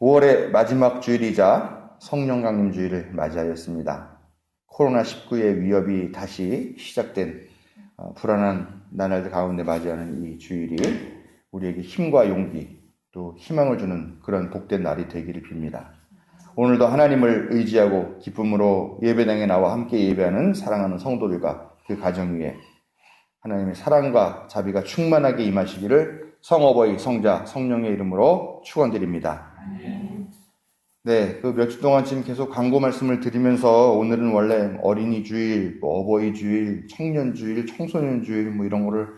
5월의 마지막 주일이자 성령 강림 주일을 맞이하였습니다. 코로나19의 위협이 다시 시작된 불안한 나날들 가운데 맞이하는 이 주일이 우리에게 힘과 용기 또 희망을 주는 그런 복된 날이 되기를 빕니다. 오늘도 하나님을 의지하고 기쁨으로 예배당에 나와 함께 예배하는 사랑하는 성도들과 그 가정 위에 하나님의 사랑과 자비가 충만하게 임하시기를 성어버이, 성자, 성령의 이름으로 축원드립니다. 네, 그 몇 주 동안 지금 계속 광고 말씀을 드리면서 오늘은 원래 어린이 주일, 어버이 주일, 청년 주일, 청소년 주일 이런 거를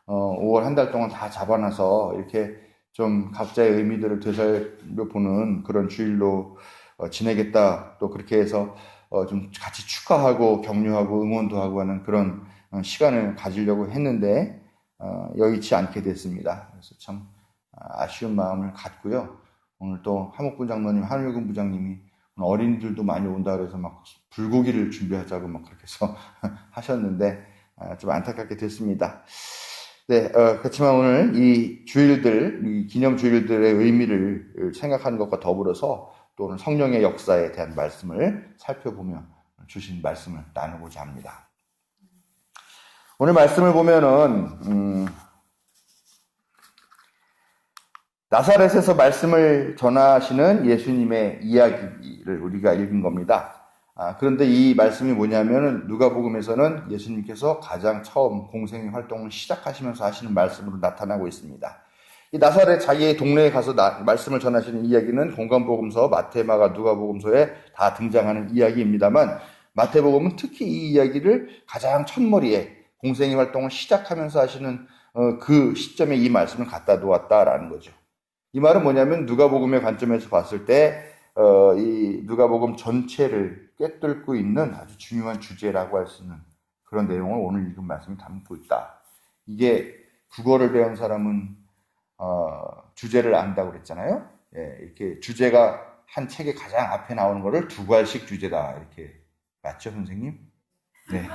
5월 한 달 동안 다 잡아놔서 이렇게 좀 각자의 의미들을 되살려보는 그런 주일로 지내겠다. 또 그렇게 해서 좀 같이 축하하고 격려하고 응원도 하고 하는 그런 시간을 가지려고 했는데 여의치 않게 됐습니다. 그래서 참 아쉬운 마음을 갖고요. 오늘 또 하목군 장로님, 한일군 부장님이 어린이들도 많이 온다 그래서 막 불고기를 준비하자고 막 그렇게 해서 하셨는데 좀 안타깝게 됐습니다. 네, 그렇지만 오늘 이 주일들, 이 기념 주일들의 의미를 생각하는 것과 더불어서 또 오늘 성령의 역사에 대한 말씀을 살펴보며 주신 말씀을 나누고자 합니다. 오늘 말씀을 보면은 나사렛에서 말씀을 전하시는 예수님의 이야기를 우리가 읽은 겁니다. 그런데 이 말씀이 뭐냐면은 누가복음에서는 예수님께서 가장 처음 공생의 활동을 시작하시면서 하시는 말씀으로 나타나고 있습니다. 이 나사렛 자기의 동네에 가서 말씀을 전하시는 이야기는 공관복음서, 마태, 마가, 누가복음서에 다 등장하는 이야기입니다만 마태복음은 특히 이 이야기를 가장 첫머리에 공생의 활동을 시작하면서 하시는 그 시점에 이 말씀을 갖다 놓았다라는 거죠. 이 말은 뭐냐면 누가복음의 관점에서 봤을 때 이 누가복음 전체를 꿰뚫고 있는 아주 중요한 주제라고 할 수 있는 그런 내용을 오늘 읽은 말씀이 담고 있다. 이게 국어를 배운 사람은 주제를 안다고 그랬잖아요. 예, 이렇게 주제가 한 책의 가장 앞에 나오는 거를 두 갈씩 주제다. 이렇게 맞죠, 선생님? 네.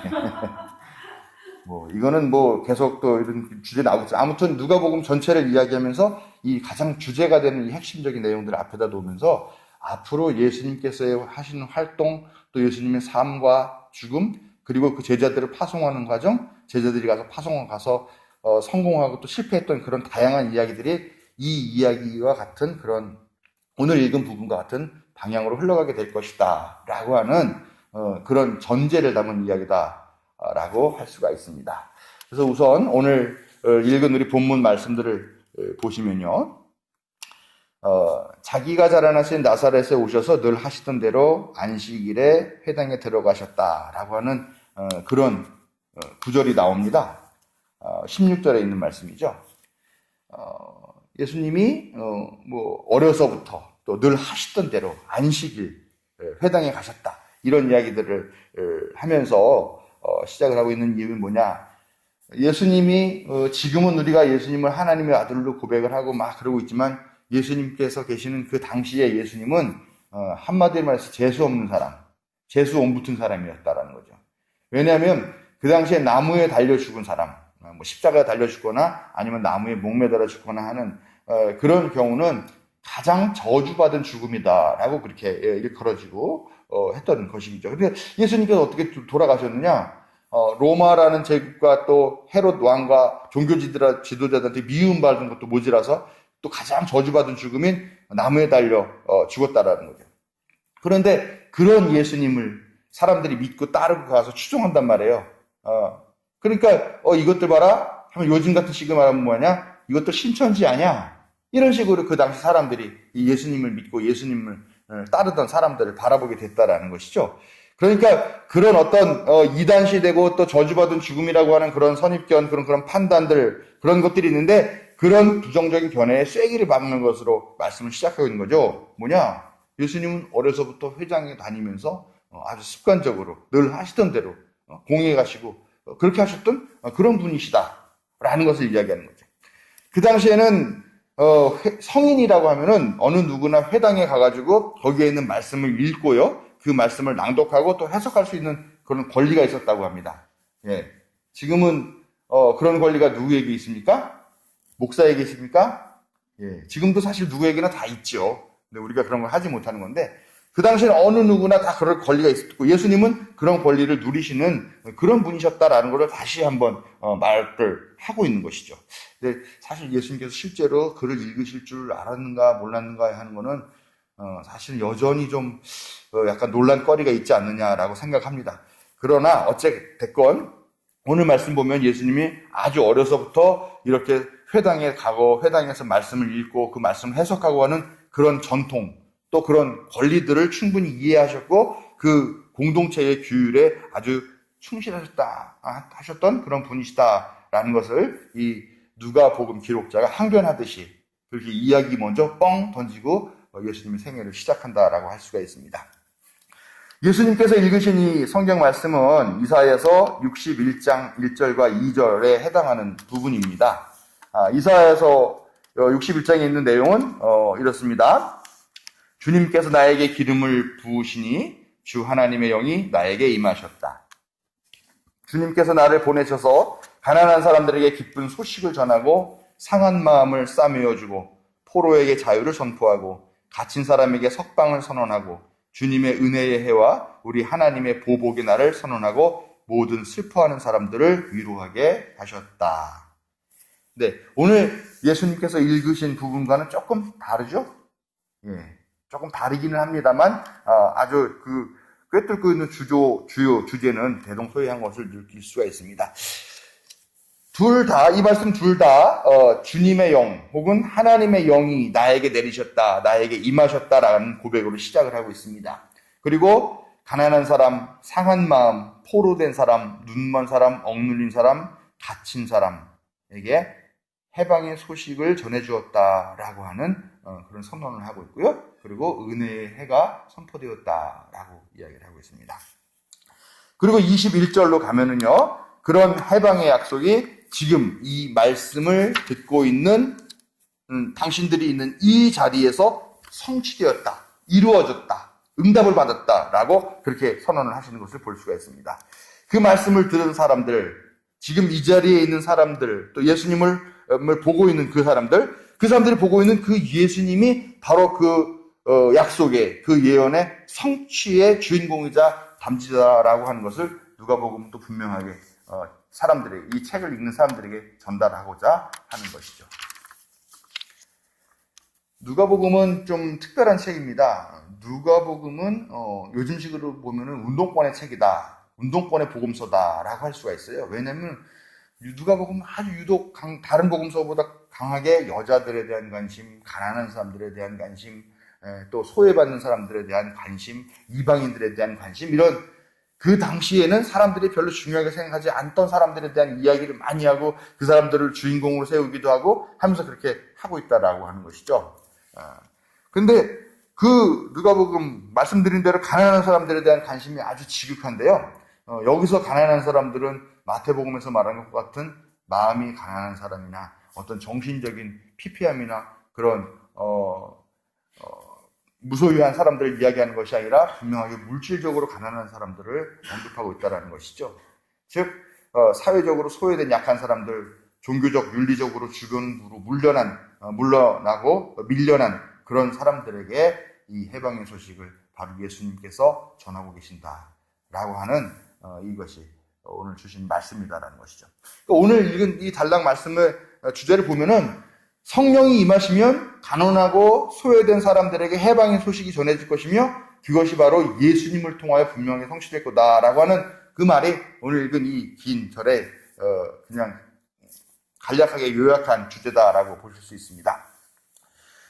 이거는 계속 또 이런 주제 나오고 있어요. 아무튼 누가복음 전체를 이야기하면서 이 가장 주제가 되는 이 핵심적인 내용들을 앞에다 놓으면서 앞으로 예수님께서 하시는 활동, 또 예수님의 삶과 죽음, 그리고 그 제자들을 파송하는 과정, 제자들이 가서 파송을 가서 성공하고 또 실패했던 그런 다양한 이야기들이 이 이야기와 같은 그런 오늘 읽은 부분과 같은 방향으로 흘러가게 될 것이다 라고 하는 그런 전제를 담은 이야기다 라고 할 수가 있습니다. 그래서 우선 오늘 읽은 우리 본문 말씀들을 보시면요. 자기가 자라나신 나사렛에 오셔서 늘 하시던 대로 안식일에 회당에 들어가셨다라고 하는 그런 구절이 나옵니다. 16절에 있는 말씀이죠. 예수님이 어려서부터 또 늘 하시던 대로 안식일 회당에 가셨다. 이런 이야기들을 하면서 시작을 하고 있는 이유는 뭐냐? 예수님이 지금은 우리가 예수님을 하나님의 아들로 고백을 하고 막 그러고 있지만 예수님께서 계시는 그 당시에 예수님은 한마디로 말해서 재수 없는 사람, 재수 온 붙은 사람이었다라는 거죠. 왜냐하면 그 당시에 나무에 달려 죽은 사람, 십자가에 달려 죽거나 아니면 나무에 목매달아 죽거나 하는 그런 경우는 가장 저주받은 죽음이다라고 그렇게 일컬어지고 했던 것이죠. 근데 예수님께서 어떻게 돌아가셨느냐? 로마라는 제국과 또 헤롯 왕과 종교 지도자들한테 미움받은 것도 모자라서 또 가장 저주받은 죽음인 나무에 달려 죽었다라는 거죠. 그런데 그런 예수님을 사람들이 믿고 따르고 가서 추종한단 말이에요. 그러니까 이것들 봐라 하면 요즘 같은 식으로 말하면 뭐냐? 이것도 신천지 아니야? 이런 식으로 그 당시 사람들이 이 예수님을 믿고 예수님을 따르던 사람들을 바라보게 됐다라는 것이죠. 그러니까 그런 어떤 이단시되고 또 저주받은 죽음이라고 하는 그런 선입견, 그런 판단들, 그런 것들이 있는데 그런 부정적인 견해에 쐐기를 박는 것으로 말씀을 시작하고 있는 거죠. 뭐냐? 예수님은 어려서부터 회당에 다니면서 아주 습관적으로 늘 하시던 대로 공의에 가시고 그렇게 하셨던 그런 분이시다라는 것을 이야기하는 거죠. 그 당시에는 성인이라고 하면은 어느 누구나 회당에 가가지고 거기에 있는 말씀을 읽고요. 그 말씀을 낭독하고 또 해석할 수 있는 그런 권리가 있었다고 합니다. 예. 지금은 그런 권리가 누구에게 있습니까? 목사에게 있습니까? 예. 지금도 사실 누구에게나 다 있죠. 근데 우리가 그런 걸 하지 못하는 건데, 그 당시에는 어느 누구나 다 그럴 권리가 있었고, 예수님은 그런 권리를 누리시는 그런 분이셨다라는 것을 다시 한번 말을 하고 있는 것이죠. 근데 사실 예수님께서 실제로 글을 읽으실 줄 알았는가 몰랐는가 하는 거는 사실 여전히 좀 약간 논란거리가 있지 않느냐라고 생각합니다. 그러나 어쨌든 오늘 말씀 보면 예수님이 아주 어려서부터 이렇게 회당에 가고 회당에서 말씀을 읽고 그 말씀을 해석하고 하는 그런 전통, 또 그런 권리들을 충분히 이해하셨고 그 공동체의 규율에 아주 하셨던 그런 분이시다라는 것을 이 누가복음 기록자가 항변하듯이 그렇게 이야기 먼저 뻥 던지고 예수님의 생애를 시작한다라고 할 수가 있습니다. 예수님께서 읽으신 이 성경 말씀은 이사야서 61장 1절과 2절에 해당하는 부분입니다. 이사야서 61장에 있는 내용은 이렇습니다. 주님께서 나에게 기름을 부으시니 주 하나님의 영이 나에게 임하셨다. 주님께서 나를 보내셔서 가난한 사람들에게 기쁜 소식을 전하고 상한 마음을 싸매어주고 포로에게 자유를 선포하고 갇힌 사람에게 석방을 선언하고 주님의 은혜의 해와 우리 하나님의 보복의 날을 선언하고 모든 슬퍼하는 사람들을 위로하게 하셨다. 네, 오늘 예수님께서 읽으신 부분과는 조금 다르죠? 예. 조금 다르기는 합니다만 아주 꿰뚫고 있는 주요 주제는 대동소이한 것을 느낄 수가 있습니다. 이 말씀 둘 다 주님의 영 혹은 하나님의 영이 나에게 내리셨다, 나에게 임하셨다라는 고백으로 시작을 하고 있습니다. 그리고 가난한 사람, 상한 마음, 포로된 사람, 눈먼 사람, 억눌린 사람, 갇힌 사람에게 해방의 소식을 전해주었다라고 하는 그런 선언을 하고 있고요. 그리고 은혜의 해가 선포되었다라고 이야기를 하고 있습니다. 그리고 21절로 가면은요, 그런 해방의 약속이 지금 이 말씀을 듣고 있는 당신들이 있는 이 자리에서 성취되었다, 이루어졌다, 응답을 받았다라고 그렇게 선언을 하시는 것을 볼 수가 있습니다. 그 말씀을 들은 사람들, 지금 이 자리에 있는 사람들, 또 예수님을 보고 있는 그 사람들이 보고 있는 그 예수님이 바로 그 약속의, 그 예언의 성취의 주인공이자 담지자라고 하는 것을 누가복음도 분명하게 이 책을 읽는 사람들에게 전달하고자 하는 것이죠. 누가복음은 좀 특별한 책입니다. 누가복음은 요즘식으로 보면은 운동권의 책이다, 운동권의 복음서다라고 할 수가 있어요. 왜냐하면 누가복음은 아주 유독 다른 복음서보다 강하게 여자들에 대한 관심, 가난한 사람들에 대한 관심, 또 소외받는 사람들에 대한 관심, 이방인들에 대한 관심, 이런 그 당시에는 사람들이 별로 중요하게 생각하지 않던 사람들에 대한 이야기를 많이 하고 그 사람들을 주인공으로 세우기도 하고 하면서 그렇게 하고 있다라고 하는 것이죠. 근데 그 누가복음 말씀드린 대로 가난한 사람들에 대한 관심이 아주 지극한데요. 여기서 가난한 사람들은 마태복음에서 말하는 것 같은 마음이 가난한 사람이나 어떤 정신적인 피폐함이나 그런 무소유한 사람들을 이야기하는 것이 아니라 분명하게 물질적으로 가난한 사람들을 언급하고 있다는 것이죠. 즉 사회적으로 소외된 약한 사람들, 종교적, 윤리적으로 주변으로 물러나고 밀려난 그런 사람들에게 이 해방의 소식을 바로 예수님께서 전하고 계신다라고 하는 이것이 오늘 주신 말씀이다라는 것이죠. 오늘 읽은 이 단락 말씀의 주제를 보면은 성령이 임하시면 가난하고 소외된 사람들에게 해방의 소식이 전해질 것이며 그것이 바로 예수님을 통하여 분명히 성취될 거다라고 하는 그 말이 오늘 읽은 이 긴 절에 그냥 간략하게 요약한 주제다라고 보실 수 있습니다.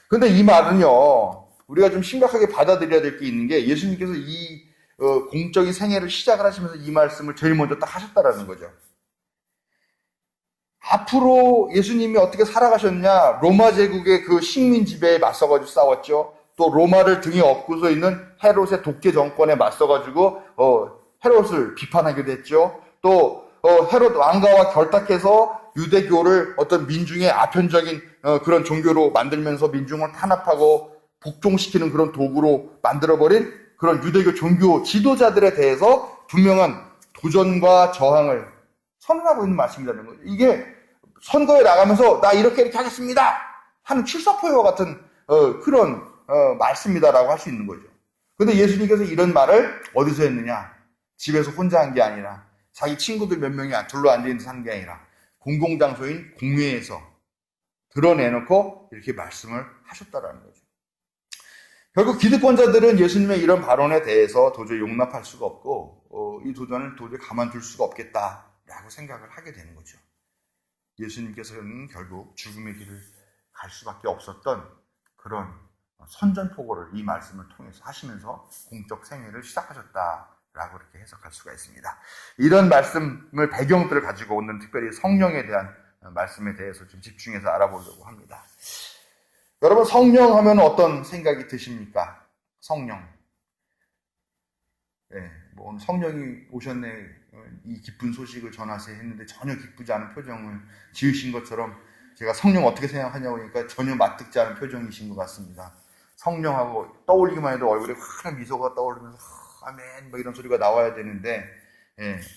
그런데 이 말은요, 우리가 좀 심각하게 받아들여야 될 게 있는 게 예수님께서 이 공적인 생애를 시작을 하시면서 이 말씀을 제일 먼저 딱 하셨다라는 거죠. 앞으로 예수님이 어떻게 살아가셨냐? 로마 제국의 그 식민 지배에 맞서가지고 싸웠죠. 또 로마를 등에 업고서 있는 헤롯의 독재 정권에 맞서가지고 헤롯을 비판하기도 했죠. 또 헤롯 왕가와 결탁해서 유대교를 어떤 민중의 아편적인 그런 종교로 만들면서 민중을 탄압하고 복종시키는 그런 도구로 만들어버린 그런 유대교 종교 지도자들에 대해서 분명한 도전과 저항을 선언하고 있는 말씀이라는 거죠. 이게 선거에 나가면서 나 이렇게 하겠습니다 하는 출사표와 같은 그런 말씀이다라고 할 수 있는 거죠. 근데 예수님께서 이런 말을 어디서 했느냐? 집에서 혼자 한 게 아니라 자기 친구들 몇 명이 둘러 앉아있는 하는 게 아니라 공공장소인 공회에서 드러내놓고 이렇게 말씀을 하셨다라는 거죠. 결국 기득권자들은 예수님의 이런 발언에 대해서 도저히 용납할 수가 없고 이 도전을 도저히 가만둘 수가 없겠다라고 생각을 하게 되는 거죠. 예수님께서는 결국 죽음의 길을 갈 수밖에 없었던 그런 선전포고를 이 말씀을 통해서 하시면서 공적 생애를 시작하셨다라고 이렇게 해석할 수가 있습니다. 이런 말씀을 배경들을 가지고 오늘 특별히 성령에 대한 말씀에 대해서 좀 집중해서 알아보려고 합니다. 여러분, 성령 하면 어떤 생각이 드십니까? 성령. 네, 뭐 오늘 성령이 오셨네, 이 기쁜 소식을 전하세요 했는데 전혀 기쁘지 않은 표정을 지으신 것처럼 제가 성령 어떻게 생각하냐고 하니까 전혀 맞듣지 않은 표정이신 것 같습니다. 성령하고 떠올리기만 해도 얼굴에 환한 미소가 떠오르면서 아멘 뭐 이런 소리가 나와야 되는데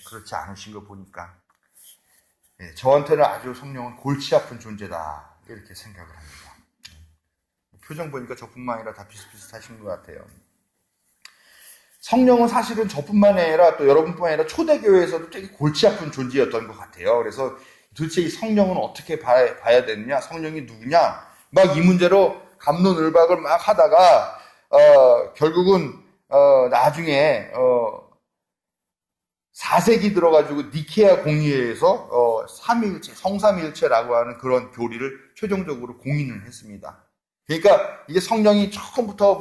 그렇지 않으신 거 보니까 저한테는 아주 성령은 골치 아픈 존재다 이렇게 생각을 합니다. 표정 보니까 저뿐만 아니라 다 비슷비슷하신 것 같아요. 성령은 사실은 저뿐만 아니라 또 여러분뿐만 아니라 초대교회에서도 되게 골치 아픈 존재였던 것 같아요. 그래서 도대체 이 성령은 어떻게 봐야 되느냐, 성령이 누구냐, 막 이 문제로 갑론을박을 막 하다가 결국은 나중에 4세기 들어가지고 니케아 공의회에서 삼위일체, 성삼위일체라고 하는 그런 교리를 최종적으로 공인을 했습니다. 그러니까 이게 성령이 처음부터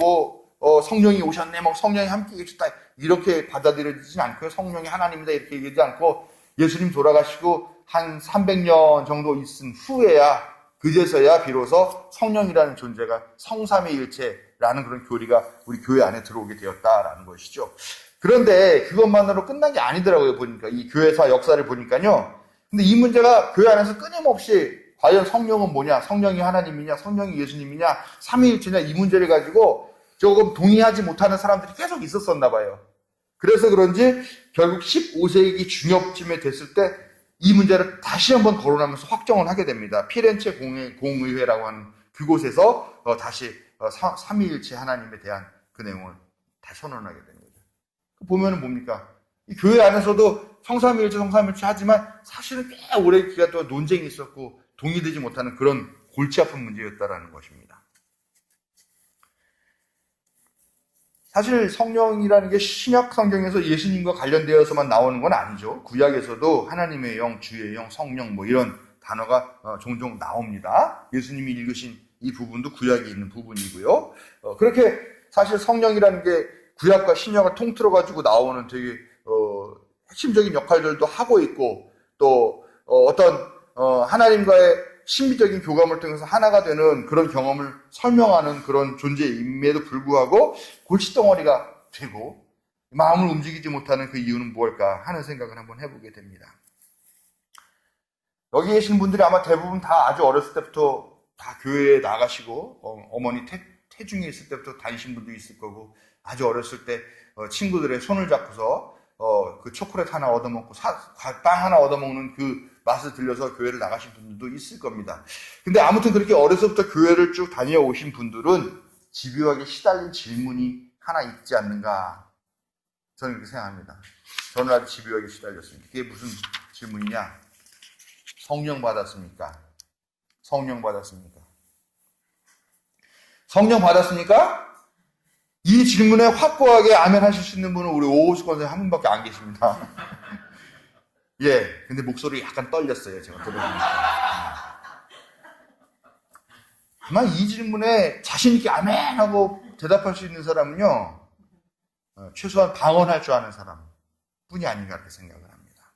성령이 오셨네, 성령이 함께 계셨다 이렇게 받아들여지진 않고요. 성령이 하나님이다 이렇게 얘기하지 않고 예수님 돌아가시고 한 300년 정도 있은 후에야 그제서야 비로소 성령이라는 존재가 성삼위일체라는 그런 교리가 우리 교회 안에 들어오게 되었다라는 것이죠. 그런데 그것만으로 끝난 게 아니더라고요. 보니까 이 교회사 역사를 보니까요. 근데 이 문제가 교회 안에서 끊임없이 과연 성령은 뭐냐, 성령이 하나님이냐, 성령이 예수님이냐, 삼위일체냐 이 문제를 가지고 조금 동의하지 못하는 사람들이 계속 있었었나 봐요. 그래서 그런지 결국 15세기 중엽쯤에 됐을 때 이 문제를 다시 한번 거론하면서 확정을 하게 됩니다. 피렌체 공의회라고 하는 그곳에서 다시 삼위일체 하나님에 대한 그 내용을 다시 선언하게 되는 거죠. 보면은 뭡니까? 이 교회 안에서도 성삼위일체 하지만 사실은 꽤 오래 기간 동안 논쟁이 있었고 동의되지 못하는 그런 골치 아픈 문제였다라는 것입니다. 사실 성령이라는 게 신약 성경에서 예수님과 관련되어서만 나오는 건 아니죠. 구약에서도 하나님의 영, 주의 영, 성령 이런 단어가 종종 나옵니다. 예수님이 읽으신 이 부분도 구약에 있는 부분이고요. 그렇게 사실 성령이라는 게 구약과 신약을 통틀어 가지고 나오는 되게 핵심적인 역할들도 하고 있고 또 어떤 하나님과의 신비적인 교감을 통해서 하나가 되는 그런 경험을 설명하는 그런 존재임에도 불구하고 골칫덩어리가 되고 마음을 움직이지 못하는 그 이유는 무엇일까 하는 생각을 한번 해보게 됩니다. 여기 계신 분들이 아마 대부분 다 아주 어렸을 때부터 다 교회에 나가시고 어머니 태중에 있을 때부터 다니신 분도 있을 거고 아주 어렸을 때 친구들의 손을 잡고서 그 초콜릿 하나 얻어먹고 빵 하나 얻어먹는 그 맛을 들려서 교회를 나가신 분들도 있을 겁니다. 근데 아무튼 그렇게 어려서부터 교회를 쭉 다녀오신 분들은 집요하게 시달린 질문이 하나 있지 않는가 저는 그렇게 생각합니다. 저는 아주 집요하게 시달렸습니다. 그게 무슨 질문이냐? 성령 받았습니까? 성령 받았습니까? 성령 받았습니까? 이 질문에 확고하게 아멘 하실 수 있는 분은 우리 오호수 권사님 한 분밖에 안 계십니다. 예, 근데 목소리 약간 떨렸어요, 제가 들어보니까. 아마 이 질문에 자신있게 아멘 하고 대답할 수 있는 사람은요, 최소한 방언할 줄 아는 사람 뿐이 아닌가 이렇게 생각을 합니다.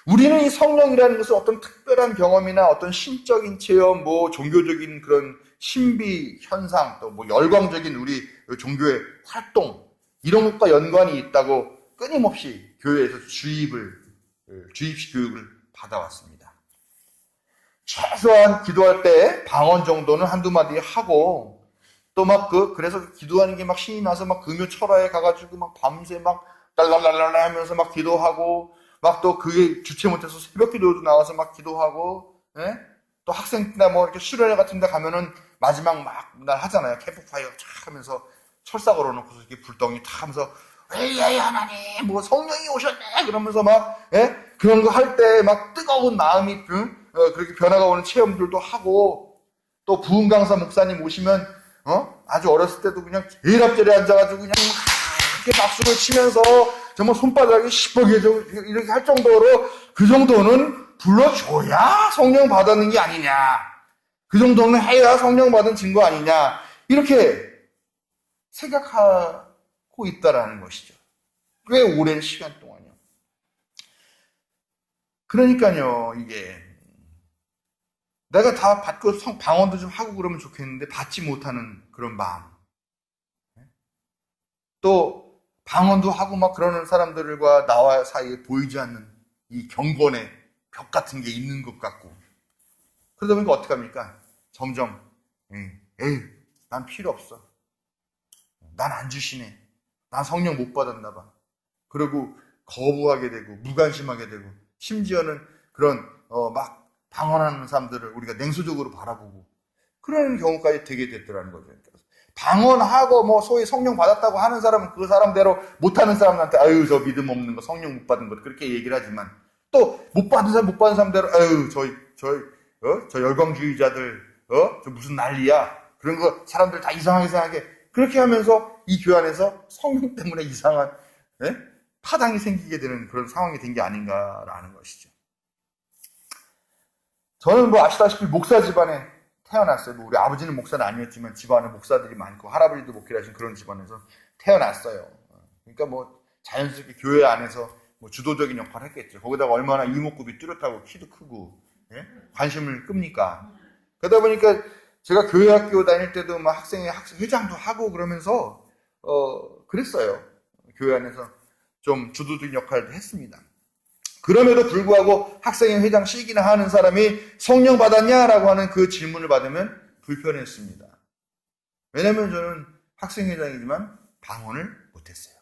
우리는 이 성령이라는 것은 어떤 특별한 경험이나 어떤 신적인 체험, 종교적인 그런 신비 현상, 또 열광적인 우리 종교의 활동, 이런 것과 연관이 있다고 끊임없이 교회에서 주입식 교육을 받아왔습니다. 최소한 기도할 때 방언 정도는 한두 마디 하고, 또 그래서 기도하는 게 막 신이 나서 금요 철화에 가가지고 밤새 달랄랄랄 하면서 기도하고, 또 그게 주체 못해서 새벽 기도도 나와서 기도하고, 예? 또 학생 때나 이렇게 수련회 같은 데 가면은 마지막 막 날 하잖아요. 캠프파이어 쫙 하면서 철사 걸어놓고서 이렇게 불덩이 탁 하면서 에이 하나님 뭐 성령이 오셨네 그러면서 막 그런 거 할 때 막 뜨거운 마음이 그렇게 변화가 오는 체험들도 하고, 또 부흥 강사 목사님 오시면 아주 어렸을 때도 그냥 제일 앞자리에 앉아가지고 그냥 막 이렇게 박수를 치면서 정말 손바닥이 시뻘개져 이렇게 할 정도로, 그 정도는 불러줘야 성령 받았는 게 아니냐, 그 정도는 해야 성령 받은 증거 아니냐, 이렇게 생각하고 있다라는 것이죠. 꽤 오랜 시간 동안요. 그러니까요, 이게 내가 다 받고 방언도 좀 하고 그러면 좋겠는데 받지 못하는 그런 마음, 또 방언도 하고 막 그러는 사람들과 나와 사이에 보이지 않는 이 경건의 벽 같은 게 있는 것 같고, 그러다 보니까 어떡합니까? 점점 에이 난 필요 없어, 난 안 주시네, 난 성령 못 받았나 봐, 그리고 거부하게 되고 무관심하게 되고, 심지어는 그런 막 방언하는 사람들을 우리가 냉소적으로 바라보고 그런 경우까지 되게 됐더라는 거죠. 방언하고 뭐 소위 성령 받았다고 하는 사람은 그 사람대로 못하는 사람한테 아유 저 믿음 없는 거, 성령 못 받은 것, 그렇게 얘기를 하지만, 또 못 받은 사람대로 아유 저 열광주의자들 저 무슨 난리야, 그런 거 사람들 다 이상하게 생각해, 그렇게 하면서 이 교회 안에서 성령 때문에 이상한 파당이 생기게 되는 그런 상황이 된 게 아닌가라는 것이죠. 저는 뭐 아시다시피 목사 집안에 태어났어요. 뭐 우리 아버지는 목사는 아니었지만 집안에 목사들이 많고 할아버지도 목회를 하신 그런 집안에서 태어났어요. 그러니까 뭐 자연스럽게 교회 안에서 뭐 주도적인 역할을 했겠죠. 거기다가 얼마나 이목구비 뚜렷하고 키도 크고 관심을 끕니까. 그러다 보니까 제가 교회 학교 다닐 때도 막 학생회 회장도 하고 그러면서 그랬어요. 교회 안에서 좀 주도적인 역할도 했습니다. 그럼에도 불구하고 학생회 회장씩이나 하는 사람이 성령 받았냐라고 하는 그 질문을 받으면 불편했습니다. 왜냐하면 저는 학생회장이지만 방언을 못했어요.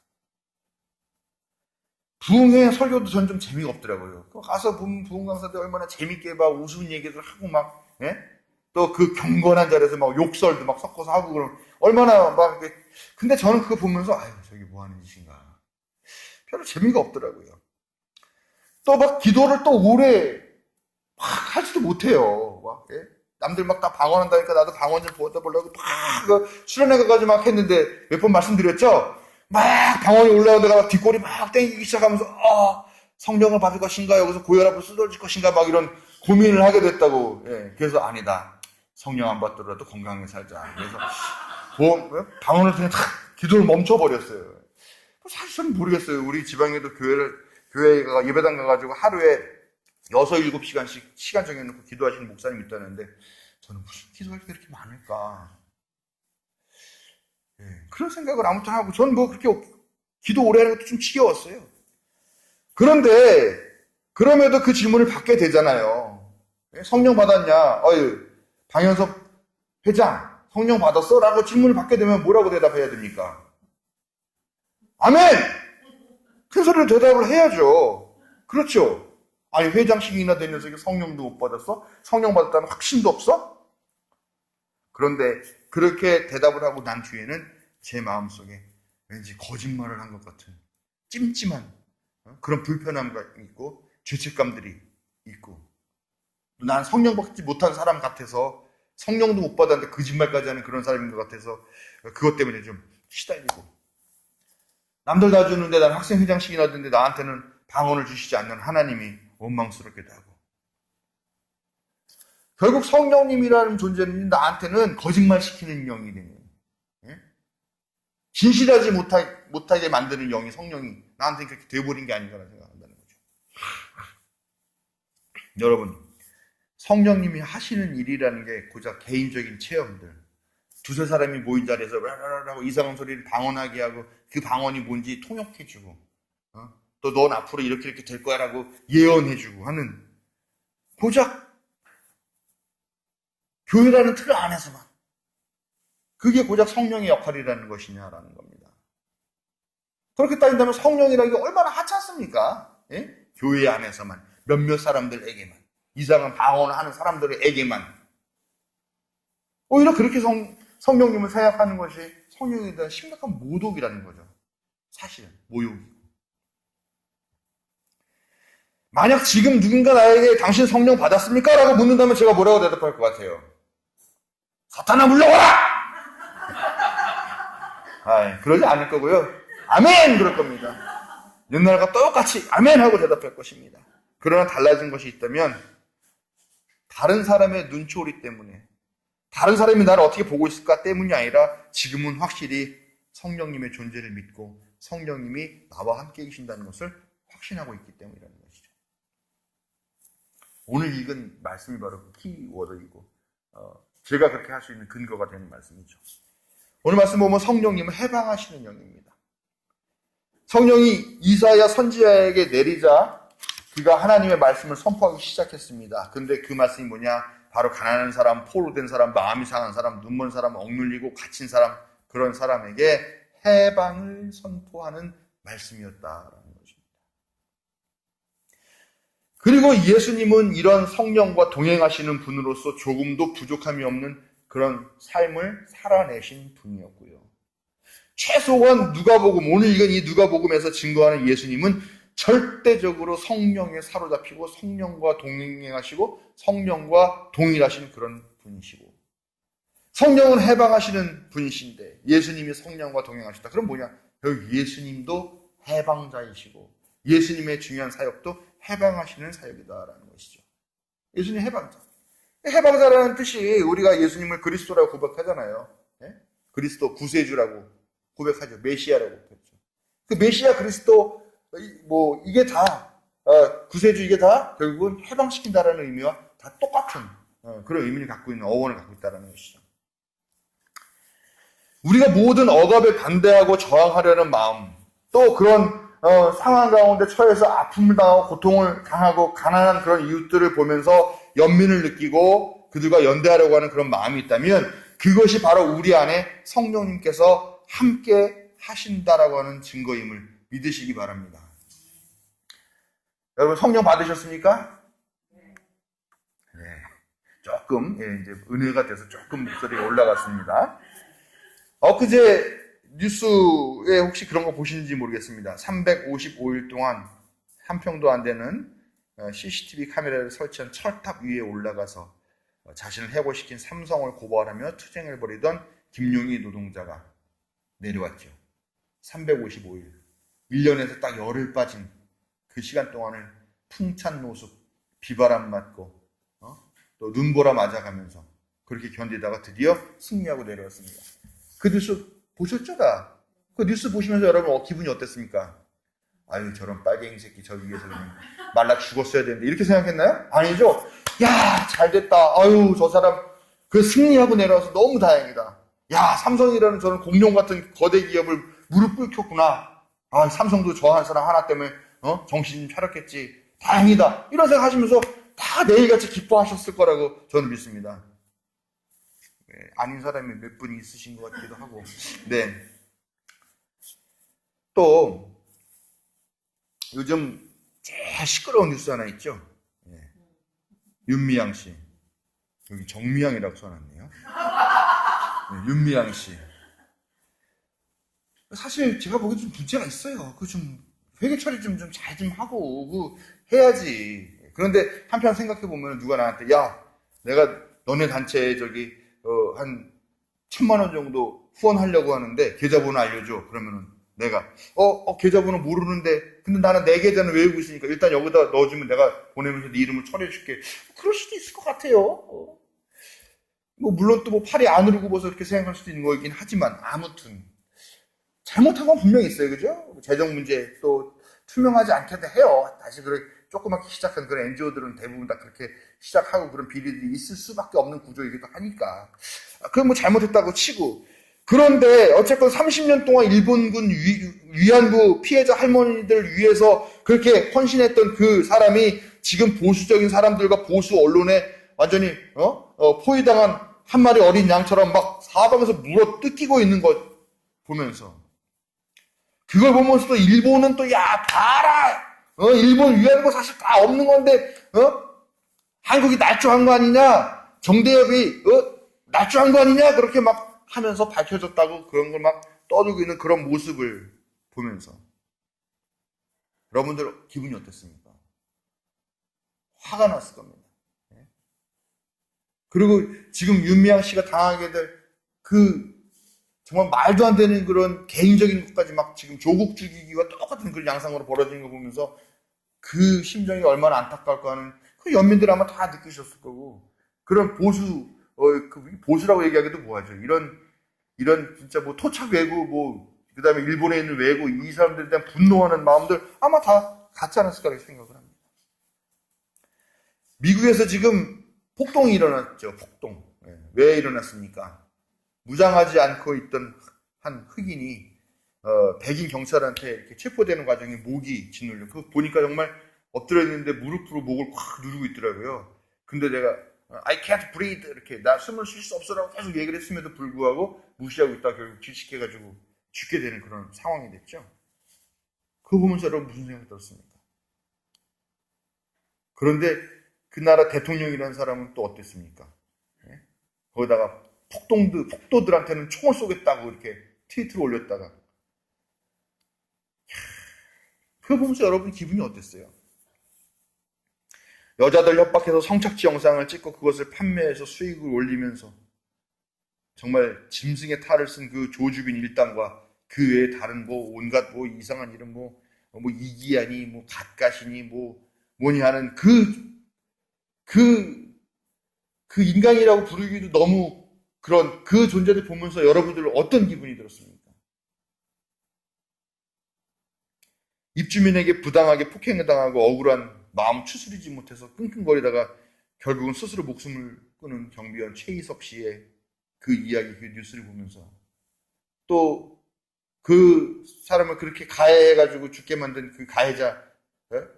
부흥회 설교도 전 좀 재미가 없더라고요. 가서 부흥 강사들 얼마나 재밌게 막 우스운 얘기들 하고 막 또 그 경건한 자리에서 막 욕설도 막 섞어서 하고 그러면 얼마나 막 근데 저는 그거 보면서 아유 저게 뭐 하는 짓인가, 별로 재미가 없더라고요. 또 막 기도를 또 오래 막 하지도 못해요. 막, 남들 막 다 방언한다니까 나도 방언 좀 보여보려고 막 수련회 가가지고 막 했는데, 몇 번 말씀드렸죠? 막 방언이 올라오다가 막 뒷골이 막 땡기기 시작하면서 성령을 받을 것인가, 여기서 고혈 앞으로 쓰러질 것인가, 막 이런 고민을 하게 됐다고. 그래서 아니다, 성령 안 받더라도 건강하게 살자. 그래서 방언을 그냥 탁 기도를 멈춰버렸어요. 사실 저는 모르겠어요. 우리 지방에도 교회가 예배당 가가지고 하루에 6, 7시간씩 시간 정해놓고 기도하시는 목사님 있다는데, 저는 무슨 기도할 게 이렇게 많을까, 그런 생각을 아무튼 하고, 저는 뭐 그렇게 기도 오래 하는 것도 좀 지겨웠어요. 그런데 그럼에도 그 질문을 받게 되잖아요. 성령 받았냐? 방현섭 회장 성령 받았어? 라고 질문을 받게 되면 뭐라고 대답해야 됩니까? 아멘! 큰 소리로 대답을 해야죠. 그렇죠? 아니 회장식이나 된 녀석이 성령도 못 받았어? 성령 받았다는 확신도 없어? 그런데 그렇게 대답을 하고 난 뒤에는 제 마음속에 왠지 거짓말을 한 것 같은 찜찜한 그런 불편함이 있고 죄책감들이 있고, 난 성령 받지 못한 사람 같아서, 성령도 못 받았는데 거짓말까지 하는 그런 사람인 것 같아서 그것 때문에 좀 시달리고, 남들 다 주는데 난 학생회장식이나 하는데 나한테는 방언을 주시지 않는 하나님이 원망스럽기도 하고, 결국 성령님이라는 존재는 나한테는 거짓말 시키는 영이 되는, 진실하지 못하게 만드는 영이 성령이 나한테 그렇게 돼버린 게 아닌가라는 생각한다는 거죠. 여러분, 성령님이 하시는 일이라는 게 고작 개인적인 체험들, 두세 사람이 모인 자리에서 라라라라고 이상한 소리를 방언하게 하고 그 방언이 뭔지 통역해주고, 또 넌 앞으로 이렇게 될 거야라고 예언해주고 하는, 고작 교회라는 틀 안에서만, 그게 고작 성령의 역할이라는 것이냐라는 겁니다. 그렇게 따진다면 성령이라는 게 얼마나 하찮습니까? 교회 안에서만 몇몇 사람들에게만, 이상한 방언을 하는 사람들에게만. 오히려 그렇게 성령님을 생각하는 것이 성령에 대한 심각한 모독이라는 거죠. 사실은 모욕이고. 만약 지금 누군가 나에게 당신 성령 받았습니까? 라고 묻는다면 제가 뭐라고 대답할 것 같아요? 사탄아 물러가라! 그러지 않을 거고요. 아멘! 그럴 겁니다. 옛날과 똑같이 아멘! 하고 대답할 것입니다. 그러나 달라진 것이 있다면 다른 사람의 눈초리 때문에, 다른 사람이 나를 어떻게 보고 있을까 때문이 아니라 지금은 확실히 성령님의 존재를 믿고 성령님이 나와 함께 계신다는 것을 확신하고 있기 때문이라는 것이죠. 오늘 읽은 말씀이 바로 그 키워드이고 제가 그렇게 할 수 있는 근거가 되는 말씀이죠. 오늘 말씀 보면 성령님은 해방하시는 영입니다. 성령이 이사야 선지자에게 내리자 그가 하나님의 말씀을 선포하기 시작했습니다. 근데 그 말씀이 뭐냐? 바로 가난한 사람, 포로된 사람, 마음이 상한 사람, 눈먼 사람, 억눌리고 갇힌 사람, 그런 사람에게 해방을 선포하는 말씀이었다라는 것입니다. 그리고 예수님은 이런 성령과 동행하시는 분으로서 조금도 부족함이 없는 그런 삶을 살아내신 분이었고요. 최소한 누가복음, 오늘 읽은 이 누가복음에서 증거하는 예수님은 절대적으로 성령에 사로잡히고 성령과 동행하시고 성령과 동일하신 그런 분이시고, 성령은 해방하시는 분이신데 예수님이 성령과 동행하셨다. 그럼 뭐냐? 여기 예수님도 해방자이시고 예수님의 중요한 사역도 해방하시는 사역이다라는 것이죠. 예수님 해방자. 해방자라는 뜻이 우리가 예수님을 그리스도라고 고백하잖아요. 그리스도 구세주라고 고백하죠. 메시아라고 고백하죠. 그 메시아 그리스도 이게 다 구세주 이게 다 결국은 해방시킨다라는 의미와 다 똑같은 그런 의미를 갖고 있는 어원을 갖고 있다는 것이죠. 우리가 모든 억압에 반대하고 저항하려는 마음, 또 그런 상황 가운데 처해서 아픔을 당하고 고통을 당하고 가난한 그런 이웃들을 보면서 연민을 느끼고 그들과 연대하려고 하는 그런 마음이 있다면 그것이 바로 우리 안에 성령님께서 함께 하신다라고 하는 증거임을 믿으시기 바랍니다. 여러분 성령 받으셨습니까? 네. 조금 이제 은혜가 돼서 조금 목소리가 올라갔습니다. 엊그제 뉴스에 혹시 그런 거 보시는지 모르겠습니다. 355일 동안 한 평도 안 되는 CCTV 카메라를 설치한 철탑 위에 올라가서 자신을 해고시킨 삼성을 고발하며 투쟁을 벌이던 김용희 노동자가 내려왔죠. 355일. 1년에서 딱 열흘 빠진 그 시간 동안을 풍찬 노숙, 비바람 맞고 또 눈보라 맞아가면서 그렇게 견디다가 드디어 승리하고 내려왔습니다. 그 뉴스 보셨죠? 그 뉴스 보시면서 여러분 기분이 어땠습니까? 아유 저런 빨갱이 새끼 저 위에서 그냥 말라 죽었어야 되는데 이렇게 생각했나요? 아니죠. 야 잘됐다. 아유 저 사람 그 승리하고 내려와서 너무 다행이다. 야 삼성이라는 저런 공룡 같은 거대 기업을 무릎 꿇혔구나. 아 삼성도 저 한 사람 하나 때문에 정신 좀 차렸겠지. 다행이다. 이런 생각하시면서 다 내일같이 기뻐하셨을 거라고 저는 믿습니다. 아닌 사람이 몇 분이 있으신 것 같기도 하고. 네. 또 요즘 제일 시끄러운 뉴스 하나 있죠. 네. 윤미향 씨. 여기 정미향이라고 써놨네요. 네, 윤미향 씨. 사실 제가 보기엔 좀 문제가 있어요. 그 좀 회계 처리 좀 잘 좀 하고 해야지. 그런데 한편 생각해 보면 누가 나한테 야 내가 너네 단체에 한 1,000만 원 정도 후원하려고 하는데 계좌번호 알려줘. 그러면은 내가 계좌번호 모르는데 근데 나는 내 계좌는 외우고 있으니까 일단 여기다 넣어주면 내가 보내면서 네 이름을 처리해줄게. 그럴 수도 있을 것 같아요. 물론 또 팔이 안으로 굽어서 그렇게 생각할 수도 있는 거긴 하지만 아무튼 잘못한 건 분명히 있어요. 그죠? 재정 문제 또 투명하지 않게 해요. 다시 그렇게 조그맣게 시작한 그런 NGO들은 대부분 다 그렇게 시작하고 그런 비리들이 있을 수밖에 없는 구조이기도 하니까. 그건 뭐 잘못했다고 치고. 그런데 어쨌건 30년 동안 일본군 위안부 피해자 할머니들 위해서 그렇게 헌신했던 그 사람이 지금 보수적인 사람들과 보수 언론에 완전히 포위당한 한 마리 어린 양처럼 막 사방에서 물어 뜯기고 있는 것 보면서 그걸 보면서도 일본은 또 야 봐라 일본 위안부 사실 다 없는 건데 한국이 날조한 거 아니냐 정대협이 날조한 거 아니냐? 그렇게 막 하면서 밝혀졌다고 그런 걸 막 떠들고 있는 그런 모습을 보면서 여러분들 기분이 어땠습니까? 화가 났을 겁니다. 그리고 지금 윤미향 씨가 당하게 될 정말 말도 안 되는 그런 개인적인 것까지 막 지금 조국 죽이기와 똑같은 그런 양상으로 벌어지는 거 보면서 그 심정이 얼마나 안타까울까 하는 그 연민들 아마 다 느끼셨을 거고, 그런 보수라고 얘기하기도 뭐하죠. 이런 진짜 뭐 토착 외구, 그 다음에 일본에 있는 외구, 이 사람들에 대한 분노하는 마음들 아마 다 같지 않았을까 생각을 합니다. 미국에서 지금 폭동이 일어났죠. 폭동. 왜 일어났습니까? 무장하지 않고 있던 한 흑인이 백인 경찰한테 이렇게 체포되는 과정에 목이 짓눌려. 그거 보니까 정말 엎드려 있는데 무릎으로 목을 콱 누르고 있더라고요. 근데 내가 I can't breathe 이렇게 나 숨을 쉴 수 없어라고 계속 얘기를 했음에도 불구하고 무시하고 있다가 결국 질식해가지고 죽게 되는 그런 상황이 됐죠. 그거 보면서 여러분 무슨 생각이 들었습니까? 그런데 그 나라 대통령이라는 사람은 또 어땠습니까? 거기다가 폭도들한테는 총을 쏘겠다고 이렇게 트위터를 올렸다가, 그거 보면서 여러분 기분이 어땠어요? 여자들 협박해서 성착취 영상을 찍고 그것을 판매해서 수익을 올리면서 정말 짐승의 탈을 쓴 그 조주빈 일당과 그 외에 다른 온갖 이상한 이름 이기야니 갓가시니 뭐니 하는 그 인간이라고 부르기도 너무 그런 그 존재들 보면서 여러분들 어떤 기분이 들었습니까? 입주민에게 부당하게 폭행을 당하고 억울한 마음 추스리지 못해서 끙끙거리다가 결국은 스스로 목숨을 끊은 경비원 최희석 씨의 그 이야기, 그 뉴스를 보면서, 또 그 사람을 그렇게 가해해가지고 죽게 만든 그 가해자,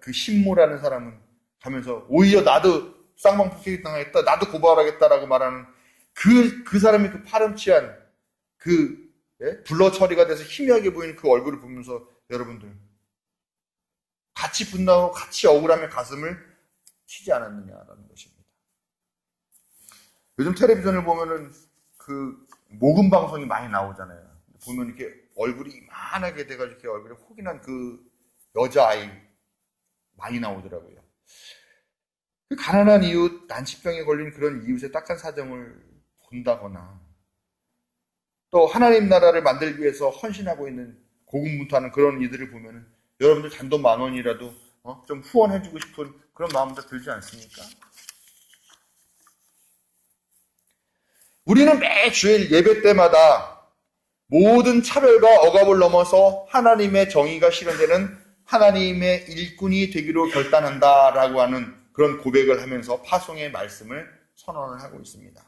그 신모라는 사람은 가면서 오히려 나도 쌍방폭행 당하겠다, 나도 고발하겠다라고 말하는 그 사람이 그 파렴치한 블러 처리가 돼서 희미하게 보이는 그 얼굴을 보면서 여러분들 같이 분노하고 같이 억울함에 가슴을 치지 않았느냐라는 것입니다. 요즘 텔레비전을 보면은 그 모금 방송이 많이 나오잖아요. 보면 이렇게 얼굴이 이만하게 돼가지고 이렇게 얼굴에 혹이 난 그 여자아이 많이 나오더라고요. 그 가난한 이웃, 난치병에 걸린 그런 이웃의 딱한 사정을 본다거나, 또 하나님 나라를 만들기 위해서 헌신하고 있는 고군분투하는 그런 이들을 보면은 여러분들 단돈 10,000원이라도 좀 후원해주고 싶은 그런 마음도 들지 않습니까? 우리는 매 주일 예배 때마다 모든 차별과 억압을 넘어서 하나님의 정의가 실현되는 하나님의 일꾼이 되기로 결단한다라고 하는 그런 고백을 하면서 파송의 말씀을 선언을 하고 있습니다.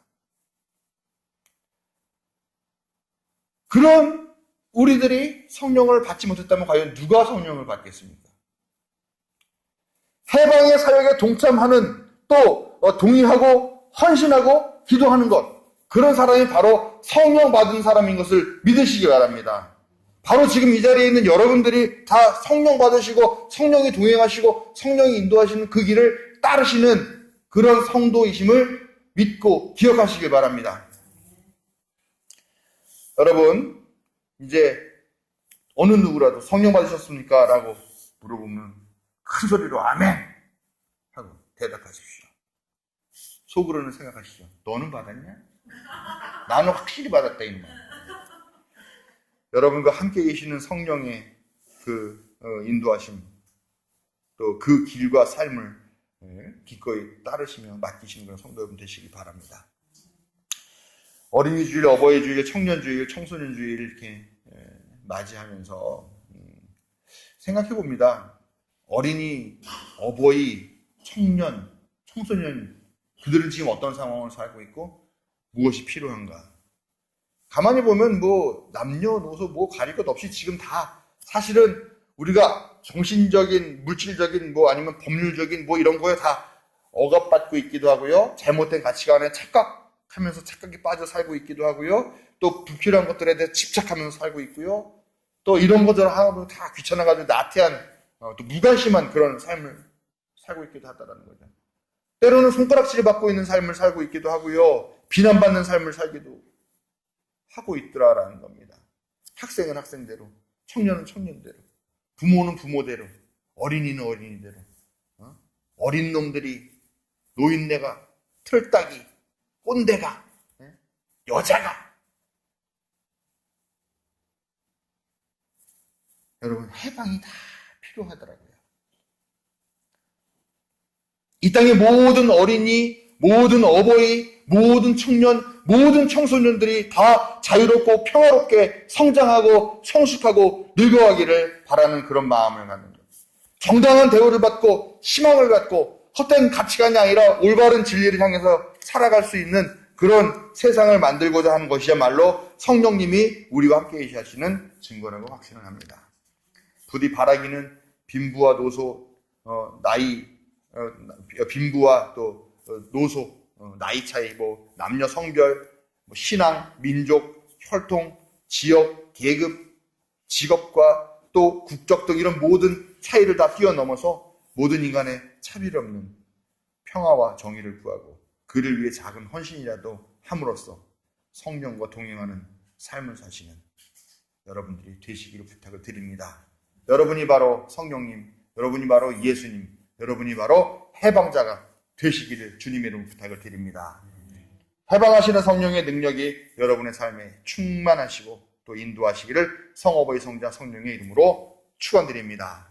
그런 우리들이 성령을 받지 못했다면 과연 누가 성령을 받겠습니까? 해방의 사역에 동참하는, 또 동의하고 헌신하고 기도하는 것, 그런 사람이 바로 성령 받은 사람인 것을 믿으시기 바랍니다. 바로 지금 이 자리에 있는 여러분들이 다 성령 받으시고 성령이 동행하시고 성령이 인도하시는 그 길을 따르시는 그런 성도이심을 믿고 기억하시길 바랍니다. 여러분, 이제 어느 누구라도 성령 받으셨습니까? 라고 물어보면 큰 소리로 아멘 하고 대답하십시오. 속으로는 생각하시죠. 너는 받았냐? 나는 확실히 받았다 이놈아. 여러분과 함께 계시는 성령의 인도하심, 또 그 길과 삶을 기꺼이 따르시며 맡기시는 그런 성도 여러분 되시기 바랍니다. 어린이 주일, 어버이 주일, 청년 주일, 청소년 주일 이렇게 맞이하면서 생각해 봅니다. 어린이, 어버이, 청년, 청소년, 그들은 지금 어떤 상황을 살고 있고 무엇이 필요한가? 가만히 보면 남녀노소 가릴 것 없이 지금 다 사실은 우리가 정신적인, 물질적인 아니면 법률적인 이런 거에 다 억압받고 있기도 하고요. 잘못된 가치관에 착각하면서 착각에 빠져 살고 있기도 하고요. 또 불필요한 것들에 대해 집착하면서 살고 있고요. 또 이런 것들 하고 다 귀찮아가지고 나태한, 또 무관심한 그런 삶을 살고 있기도 하다라는 거죠. 때로는 손가락질 받고 있는 삶을 살고 있기도 하고요. 비난받는 삶을 살기도 하고 있더라라는 겁니다. 학생은 학생대로, 청년은 청년대로, 부모는 부모대로, 어린이는 어린이대로, 어린 놈들이, 노인네가, 틀딱이, 꼰대가, 여자가. 여러분, 해방이 다 필요하더라고요. 이 땅의 모든 어린이, 모든 어버이, 모든 청년, 모든 청소년들이 다 자유롭고 평화롭게 성장하고 성숙하고 늙어가기를 바라는 그런 마음을 갖는 것. 정당한 대우를 받고 희망을 갖고 헛된 가치관이 아니라 올바른 진리를 향해서 살아갈 수 있는 그런 세상을 만들고자 하는 것이야말로 성령님이 우리와 함께 계시는 증거라고 확신을 합니다. 부디 바라기는 빈부와 노소, 빈부와 또 노소, 나이 차이, 남녀 성별, 신앙, 민족, 혈통, 지역, 계급, 직업과 또 국적 등 이런 모든 차이를 다 뛰어넘어서 모든 인간의 차별 없는 평화와 정의를 구하고 그를 위해 작은 헌신이라도 함으로써 성령과 동행하는 삶을 사시는 여러분들이 되시기를 부탁을 드립니다. 여러분이 바로 성령님, 여러분이 바로 예수님, 여러분이 바로 해방자가 되시기를 주님의 이름으로 부탁을 드립니다. 해방하시는 성령의 능력이 여러분의 삶에 충만하시고 또 인도하시기를 성어버이 성자 성령의 이름으로 축원드립니다.